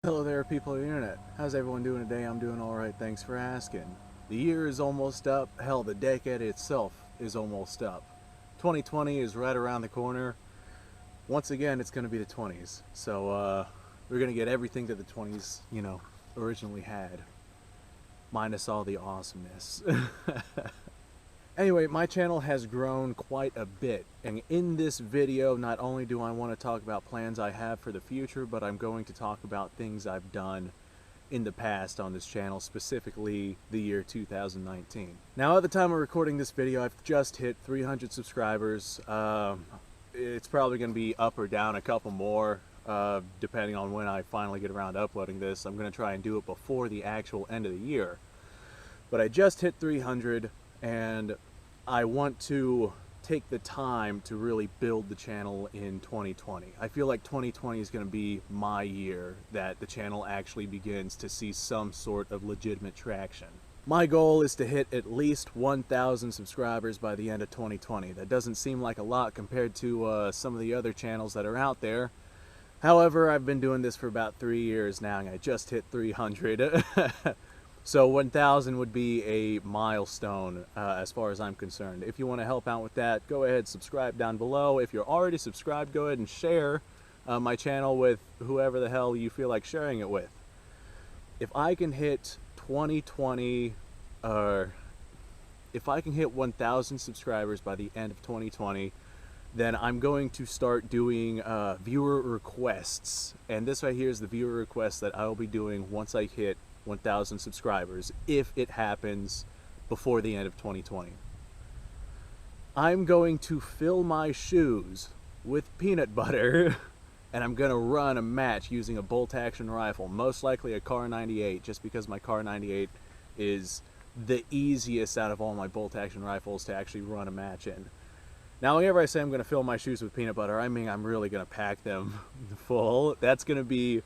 Hello there, people of the internet. How's everyone doing today? I'm doing alright, thanks for asking. The year is almost up. Hell, the decade itself is almost up. 2020 is right around the corner. Once again, it's going to be the 20s. So, we're going to get everything that the 20s, originally had. Minus all the awesomeness. Anyway, my channel has grown quite a bit, and in this video, not only do I want to talk about plans I have for the future, but I'm going to talk about things I've done in the past on this channel, specifically the year 2019. Now, at the time of recording this video, I've just hit 300 subscribers. It's probably going to be up or down a couple more, depending on when I finally get around to uploading this. I'm going to try and do it before the actual end of the year. But I just hit 300, and I want to take the time to really build the channel in 2020. I feel like 2020 is going to be my year that the channel actually begins to see some sort of legitimate traction. My goal is to hit at least 1,000 subscribers by the end of 2020. That doesn't seem like a lot compared to some of the other channels that are out there. However, I've been doing this for about 3 years now, and I just hit 300. So 1,000 would be a milestone as far as I'm concerned. If you want to help out with that, go ahead, subscribe down below. If you're already subscribed, go ahead and share my channel with whoever the hell you feel like sharing it with. If I can hit 2020, if I can hit 1,000 subscribers by the end of 2020, then I'm going to start doing viewer requests. And this right here is the viewer request that I will be doing once I hit 1,000 subscribers, if it happens before the end of 2020. I'm going to fill my shoes with peanut butter and I'm going to run a match using a bolt-action rifle, most likely a Kar 98, just because my Kar 98 is the easiest out of all my bolt-action rifles to actually run a match in. Now, whenever I say I'm going to fill my shoes with peanut butter, I mean I'm really going to pack them full. That's going to be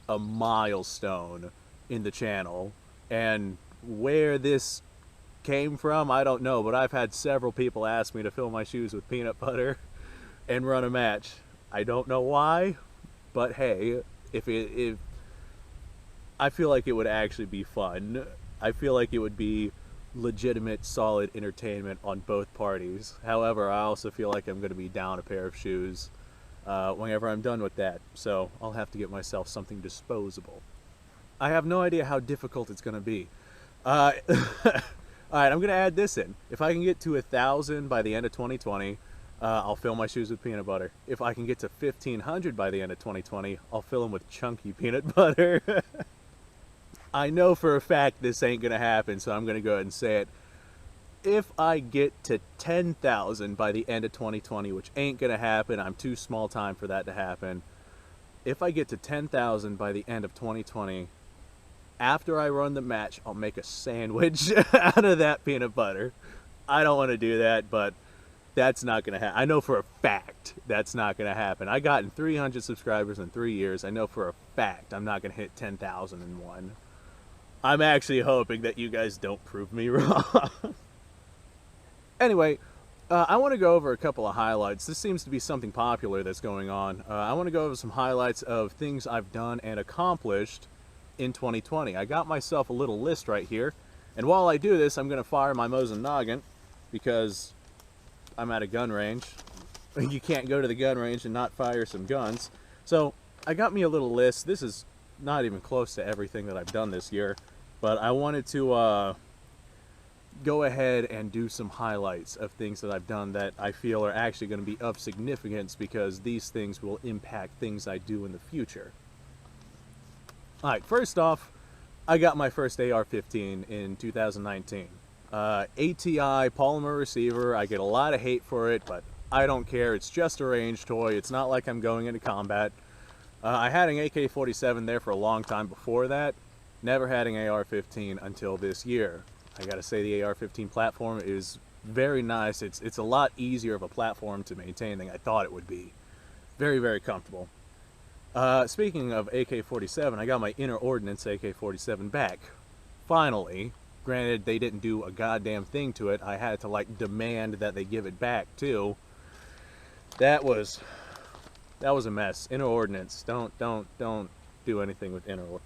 a milestone in the channel, and where this came from, I don't know, but I've had several people ask me to fill my shoes with peanut butter and run a match. I don't know why, but hey, if I feel like it would actually be fun. I feel like it would be legitimate, solid entertainment on both parties. However, I also feel like I'm going to be down a pair of shoes whenever I'm done with that, so I'll have to get myself something disposable. I have no idea how difficult it's going to be. Alright, I'm going to add this in. If I can get to 1,000 by the end of 2020, I'll fill my shoes with peanut butter. If I can get to 1,500 by the end of 2020, I'll fill them with chunky peanut butter. I know for a fact this ain't going to happen, so I'm going to go ahead and say it. If I get to 10,000 by the end of 2020, which ain't going to happen, I'm too small time for that to happen. If I get to 10,000 by the end of 2020, after I run the match, I'll make a sandwich out of that peanut butter. I don't want to do that, but that's not going to happen. I know for a fact that's not going to happen. I gotten 300 subscribers in 3 years. I know for a fact I'm not going to hit 10,000 in one. I'm actually hoping that you guys don't prove me wrong. Anyway, I want to go over a couple of highlights. This seems to be something popular that's going on. I want to go over some highlights of things I've done and accomplished in 2020. I got myself a little list right here, and while I do this, I'm going to fire my Mosin noggin because I'm at a gun range. You can't go to the gun range and not fire some guns. So I got me a little list. This is not even close to everything that I've done this year, but I wanted to go ahead and do some highlights of things that I've done that I feel are actually going to be of significance because these things will impact things I do in the future. Alright, first off, I got my first AR-15 in 2019. ATI polymer receiver. I get a lot of hate for it, but I don't care. It's just a range toy. It's not like I'm going into combat. I had an AK-47 there for a long time before that. Never had an AR-15 until this year. I gotta say the AR-15 platform is very nice. It's a lot easier of a platform to maintain than I thought it would be. Very, very comfortable. Speaking of AK-47, I got my Inner Ordnance AK-47 back. Finally. Granted, they didn't do a goddamn thing to it. I had to, like, demand that they give it back, too. That was a mess. Inner Ordnance. Don't do anything with inner order.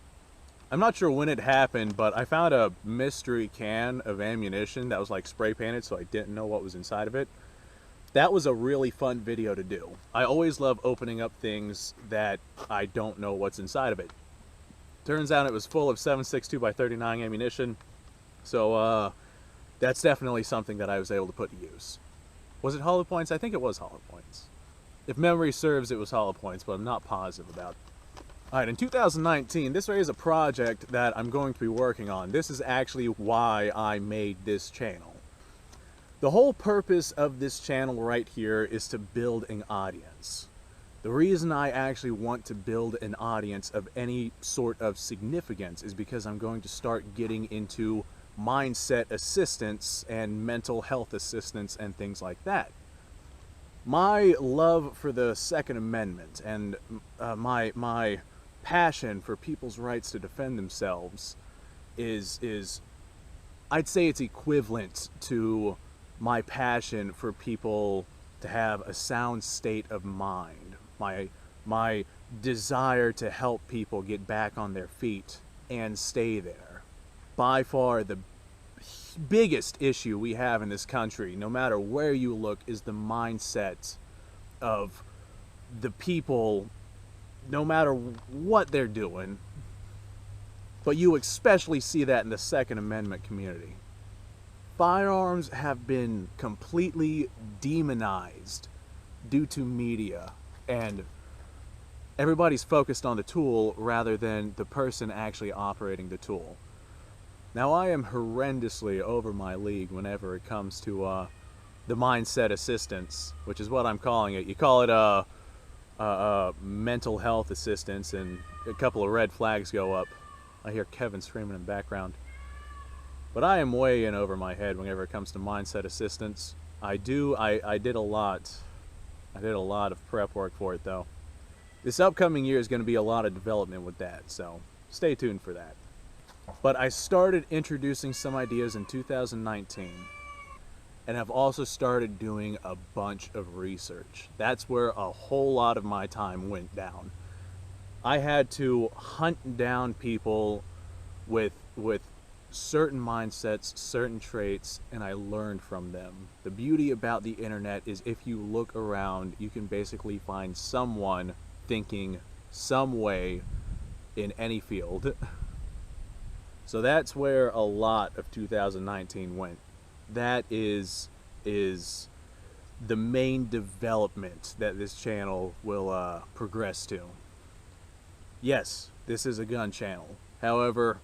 I'm not sure when it happened, but I found a mystery can of ammunition that was like spray painted, so I didn't know what was inside of it. That was a really fun video to do. I always love opening up things that I don't know what's inside of it. Turns out it was full of 7.62 by 39 ammunition, so that's definitely something that I was able to put to use. Was it hollow points? I think it was hollow points. If memory serves, it was hollow points, but I'm not positive about it. Alright, in 2019, this is a project that I'm going to be working on. This is actually why I made this channel. The whole purpose of this channel right here is to build an audience. The reason I actually want to build an audience of any sort of significance is because I'm going to start getting into mindset assistance and mental health assistance and things like that. My love for the Second Amendment and my passion for people's rights to defend themselves is I'd say it's equivalent to my passion for people to have a sound state of mind, my desire to help people get back on their feet and stay there. By far the biggest issue we have in this country, no matter where you look, is the mindset of the people, no matter what they're doing. But you especially see that in the Second Amendment community. Firearms have been completely demonized due to media, and everybody's focused on the tool rather than the person actually operating the tool. Now, I am horrendously over my league whenever it comes to the mindset assistance, which is what I'm calling it. You call it mental health assistance, and a couple of red flags go up. I hear Kevin screaming in the background. But I am way in over my head whenever it comes to mindset assistance. I did a lot of prep work for it, though. This upcoming year is going to be a lot of development with that, so stay tuned for that. But I started introducing some ideas in 2019, and I've also started doing a bunch of research. That's where a whole lot of my time went down. I had to hunt down people with certain mindsets, certain traits, and I learned from them. The beauty about the internet is if you look around, you can basically find someone thinking some way in any field. So that's where a lot of 2019 went. That is the main development that this channel will progress to. Yes, this is a gun channel. However,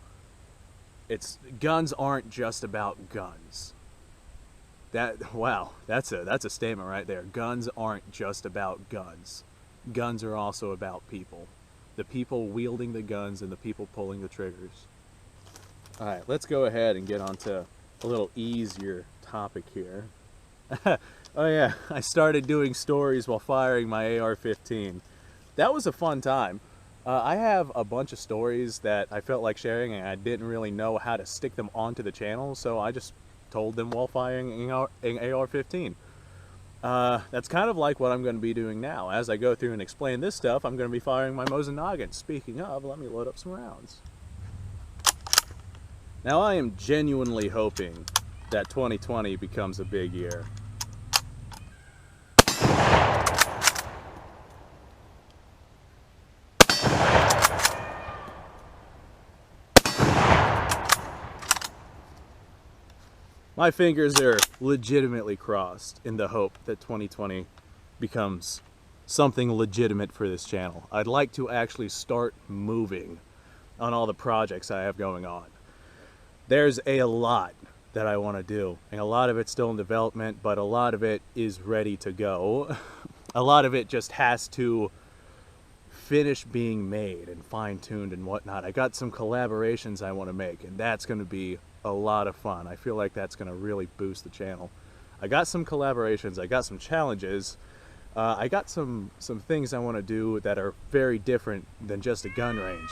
guns aren't just about guns. Wow, that's a statement right there. Guns aren't just about guns. Guns are also about people. The people wielding the guns and the people pulling the triggers. Alright, let's go ahead and get on to a little easier topic here. Oh yeah, I started doing stories while firing my AR-15. That was a fun time. I have a bunch of stories that I felt like sharing, and I didn't really know how to stick them onto the channel, so I just told them while firing an AR-15. That's kind of like what I'm going to be doing now. As I go through and explain this stuff, I'm going to be firing my Mosin. Speaking of, let me load up some rounds. Now, I am genuinely hoping that 2020 becomes a big year. My fingers are legitimately crossed in the hope that 2020 becomes something legitimate for this channel. I'd like to actually start moving on all the projects I have going on. There's a lot that I want to do, and a lot of it's still in development, but a lot of it is ready to go. A lot of it just has to finish being made and fine-tuned and whatnot. I got some collaborations I want to make, and that's going to be a lot of fun. I feel like that's going to really boost the channel. I got some collaborations, I got some challenges, I got some things I want to do that are very different than just a gun range.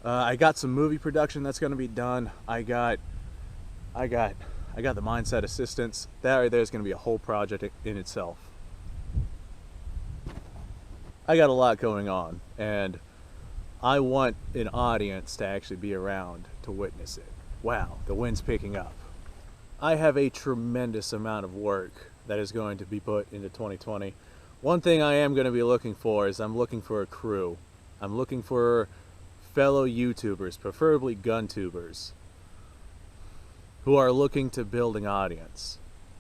I got some movie production that's going to be done. I got the mindset assistance. That right there is going to be a whole project in itself. I got a lot going on, and I want an audience to actually be around to witness it. Wow, the wind's picking up. I have a tremendous amount of work that is going to be put into 2020. One thing I am going to be looking for is I'm looking for a crew. I'm looking for fellow YouTubers, preferably gun tubers, who are looking to build an audience.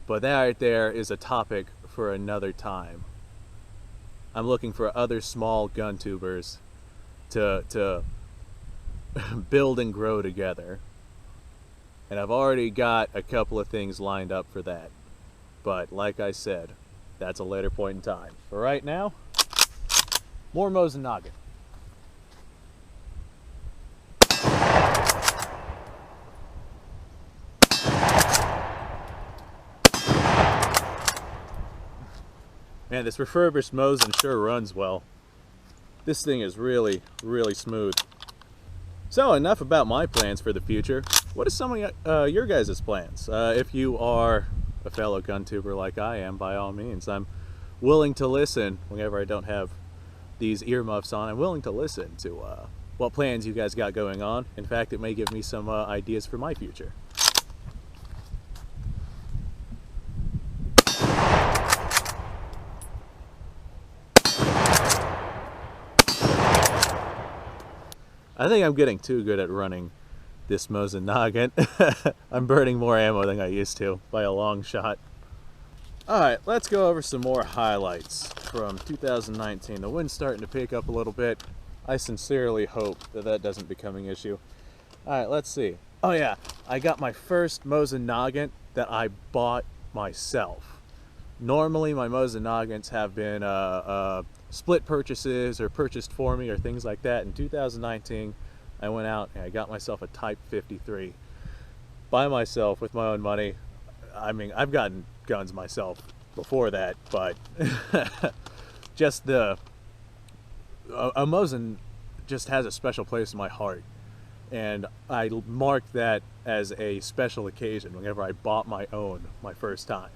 But that right there is a topic for another time. I'm looking for other small gun tubers to build and grow together. And I've already got a couple of things lined up for that. But like I said, that's a later point in time. For right now, more Mo's and Noggin. Man, this refurbished Mosin sure runs well. This thing is really, really smooth. So, enough about my plans for the future. What are some of your guys' plans? If you are a fellow gun tuber like I am, by all means, I'm willing to listen whenever I don't have these earmuffs on. I'm willing to listen to what plans you guys got going on. In fact, it may give me some ideas for my future. I think I'm getting too good at running this Mosin Noggin. I'm burning more ammo than I used to, by a long shot. Alright, let's go over some more highlights from 2019. The wind's starting to pick up a little bit. I sincerely hope that that doesn't become an issue. Alright, let's see. Oh yeah, I got my first Mosin Noggin that I bought myself. Normally my Mosin Noggins have been split purchases or purchased for me or things like that. In 2019, I went out and I got myself a Type 53 by myself with my own money. I mean, I've gotten guns myself before that, but just a Mosin just has a special place in my heart, and I marked that as a special occasion whenever I bought my own my first time.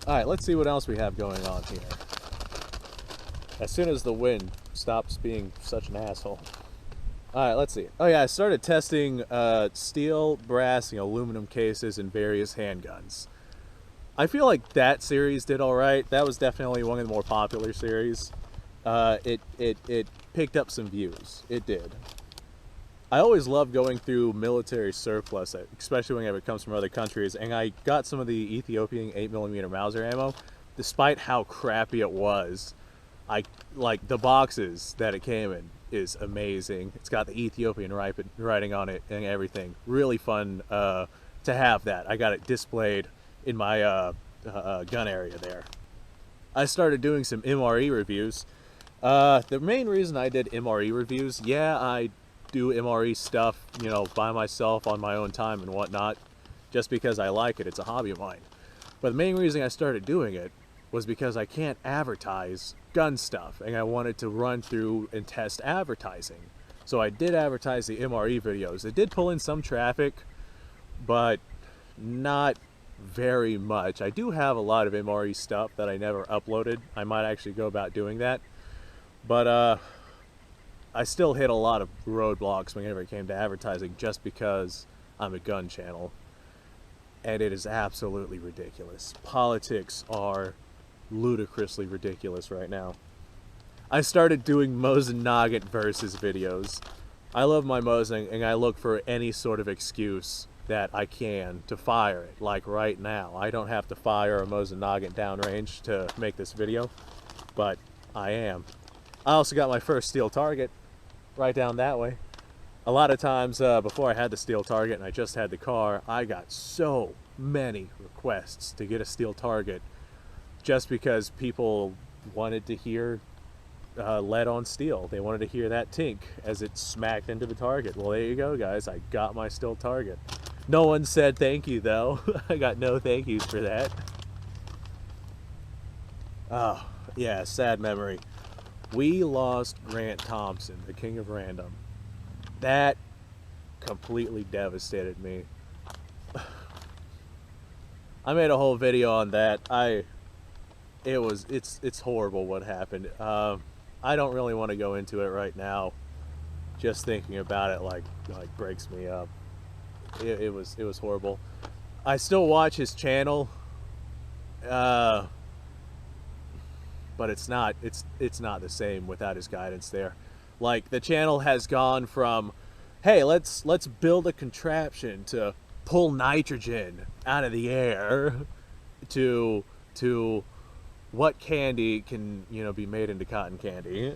Alright, let's see what else we have going on here. As soon as the wind stops being such an asshole. Alright, let's see. Oh yeah, I started testing steel, brass, and aluminum cases in various handguns. I feel like that series did alright. That was definitely one of the more popular series. It picked up some views. It did. I always love going through military surplus, especially whenever it comes from other countries, and I got some of the Ethiopian 8mm Mauser ammo. Despite how crappy it was, I like the boxes that it came in is amazing. It's got the Ethiopian writing on it and everything. Really fun to have that. I got it displayed in my gun area there. I started doing some MRE reviews. The main reason I did MRE reviews, yeah, I do MRE stuff, you know, by myself on my own time and whatnot, just because I like it. It's a hobby of mine. But the main reason I started doing it was because I can't advertise gun stuff, and I wanted to run through and test advertising. So I did advertise the MRE videos. It did pull in some traffic, but not very much. I do have a lot of MRE stuff that I never uploaded. I might actually go about doing that. But I still hit a lot of roadblocks whenever it came to advertising just because I'm a gun channel. And it is absolutely ridiculous. Politics are ludicrously ridiculous right now. I started doing Mosin Noggin versus videos. I love my Mosin, and I look for any sort of excuse that I can to fire it. Like right now, I don't have to fire a Mosin Noggin downrange to make this video, but I am. I also got my first steel target right down that way. A lot of times before I had the steel target and I just had the car, I got so many requests to get a steel target just because people wanted to hear lead on steel. They wanted to hear that tink as it smacked into the target. Well, there you go, guys. I got my steel target. No one said thank you, though. I got no thank yous for that. Oh, yeah, sad memory. We lost Grant Thompson, the king of random. That completely devastated me. I made a whole video on that. It's horrible what happened. I don't really want to go into it right now. Just thinking about it like breaks me up. It was horrible. I still watch his channel, but it's not the same without his guidance there. Like, the channel has gone from, hey, let's build a contraption to pull nitrogen out of the air, to what candy can, you know, be made into cotton candy.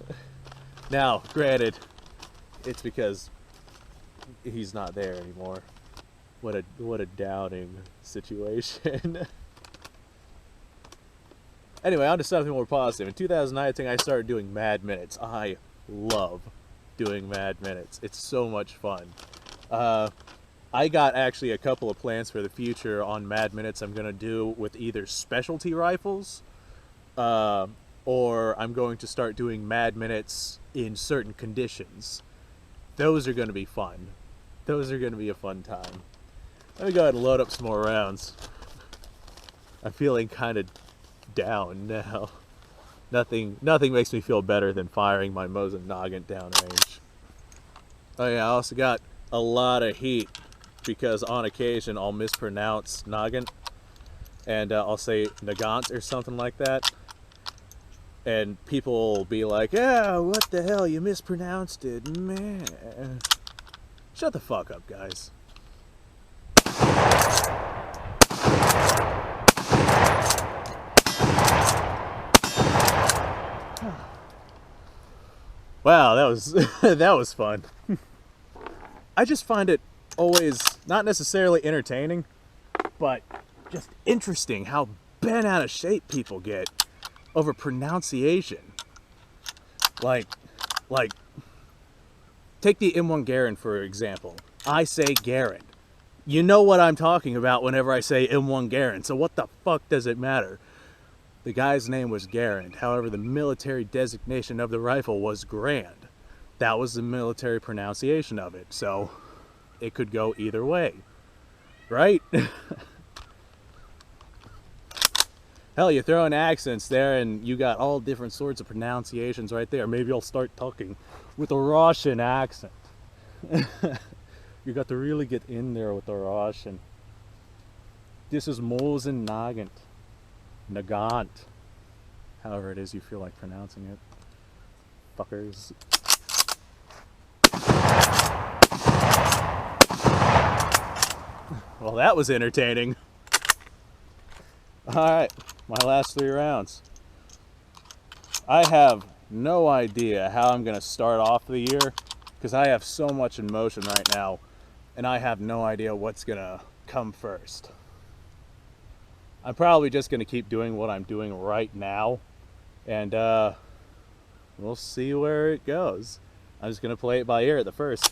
Now, granted, it's because he's not there anymore. What a downing situation. Anyway, on to something more positive. In 2019, I started doing Mad Minutes. I love doing Mad Minutes. It's so much fun. I got actually a couple of plans for the future on Mad Minutes I'm going to do with either specialty rifles, or I'm going to start doing Mad Minutes in certain conditions. Those are going to be fun. Those are going to be a fun time. Let me go ahead and load up some more rounds. I'm feeling kind of down now. Nothing makes me feel better than firing my Mosin Nagant downrange. Oh yeah, I also got a lot of heat because on occasion I'll mispronounce Nagant, and I'll say Nagant or something like that. And people will be like, yeah, what the hell, you mispronounced it, man. Shut the fuck up, guys. Wow, that was that was fun. I just find it always not necessarily entertaining, but just interesting how bent out of shape people get over pronunciation. Like take the M1 Garand for example. I say Garand. You know what I'm talking about whenever I say M1 Garand, so what the fuck does it matter? The guy's name was Garand, however the military designation of the rifle was Grand. That was the military pronunciation of it, so it could go either way, right? Hell, you throw in accents there and you got all different sorts of pronunciations right there. Maybe I'll start talking with a Russian accent. You got to really get in there with the Russian. This is Mosin Nagant. Nagant. However it is you feel like pronouncing it. Fuckers. Well, that was entertaining. Alright, my last 3 rounds. I have no idea how I'm going to start off the year because I have so much in motion right now and I have no idea what's going to come first. I'm probably just going to keep doing what I'm doing right now, and we'll see where it goes. I'm just going to play it by ear at the first.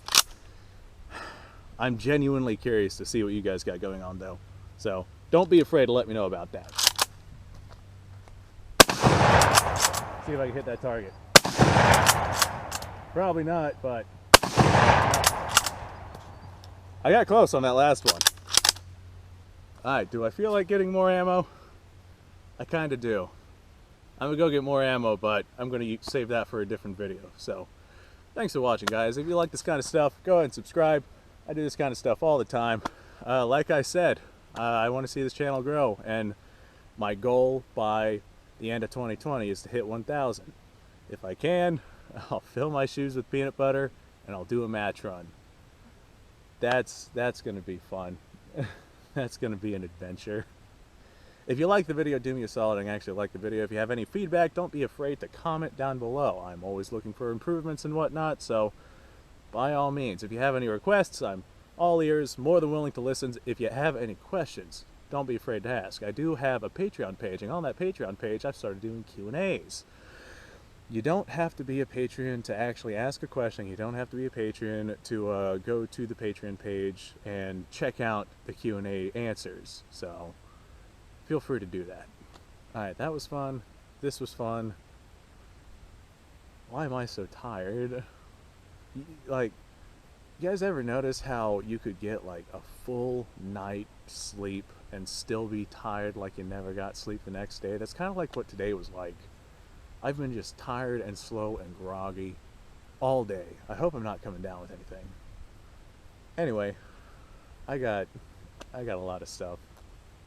I'm genuinely curious to see what you guys got going on, though. So don't be afraid to let me know about that. See if I can hit that target. Probably not, but I got close on that last one. Alright, do I feel like getting more ammo? I kinda do. I'm gonna go get more ammo, but I'm gonna save that for a different video. So, thanks for watching, guys. If you like this kind of stuff, go ahead and subscribe. I do this kind of stuff all the time. Like I said, I want to see this channel grow, and my goal by the end of 2020 is to hit 1,000. If I can, I'll fill my shoes with peanut butter, and I'll do a match run. That's gonna be fun. That's going to be an adventure. If you like the video, do me a solid and actually like the video. If you have any feedback, don't be afraid to comment down below. I'm always looking for improvements and whatnot, so by all means. If you have any requests, I'm all ears, more than willing to listen. If you have any questions, don't be afraid to ask. I do have a Patreon page, and on that Patreon page, I've started doing Q&As. You don't have to be a Patreon to actually ask a question. You don't have to be a Patreon to go to the Patreon page and check out the Q&A answers. So feel free to do that. Alright, that was fun. This was fun. Why am I so tired? Like, you guys ever notice how you could get like a full night sleep and still be tired like you never got sleep the next day? That's kind of like what today was like. I've been just tired and slow and groggy all day. I hope I'm not coming down with anything. Anyway, I got a lot of stuff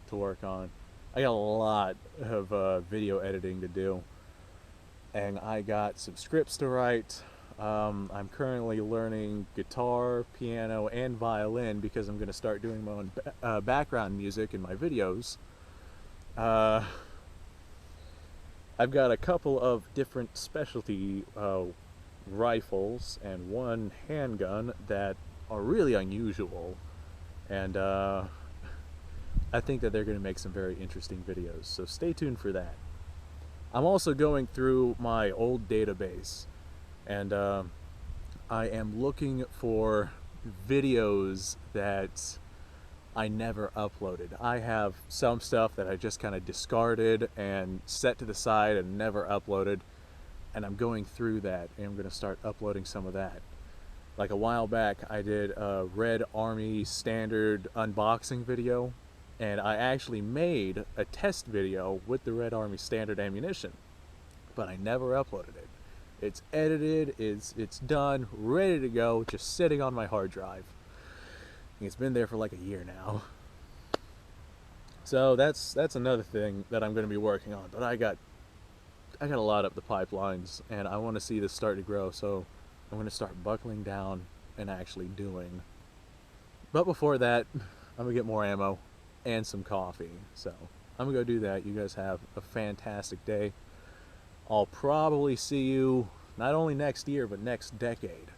to work on. I got a lot of video editing to do, and I got some scripts to write. I'm currently learning guitar, piano, and violin because I'm going to start doing my own background music in my videos. I've got a couple of different specialty rifles and one handgun that are really unusual, and I think that they're going to make some very interesting videos, so stay tuned for that. I'm also going through my old database, and I am looking for videos that I never uploaded. I have some stuff that I just kind of discarded and set to the side and never uploaded, and I'm going through that, and I'm going to start uploading some of that. Like a while back, I did a Red Army Standard unboxing video, and I actually made a test video with the Red Army Standard ammunition, but I never uploaded it. It's edited, it's done, ready to go, just sitting on my hard drive. It's been there for like a year now. So that's another thing that I'm going to be working on. But I got a lot up the pipelines, and I want to see this start to grow. So I'm going to start buckling down and actually doing. But before that, I'm going to get more ammo and some coffee. So I'm going to go do that. You guys have a fantastic day. I'll probably see you not only next year, but next decade.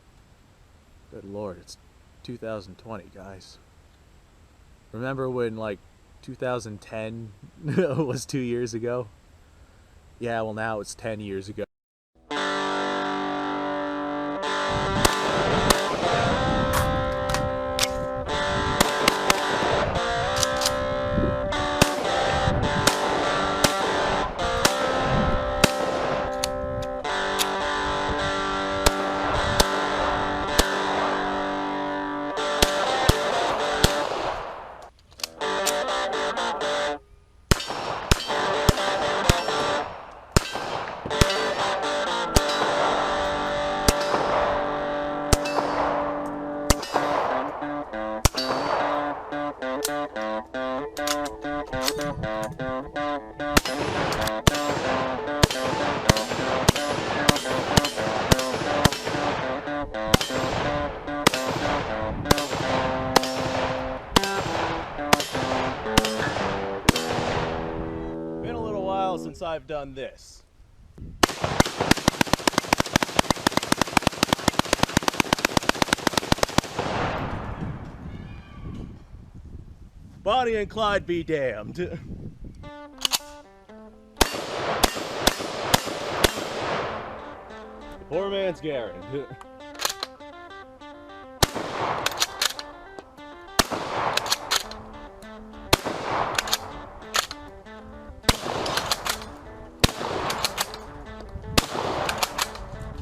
Good Lord, it's 2020, guys. Remember when like 2010 was 2 years ago? Yeah, well now it's 10 years ago. Been a little while since I've done this. Bonnie and Clyde be damned. The poor man's Garrett.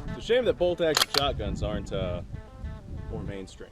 It's a shame that bolt-action shotguns aren't more mainstream.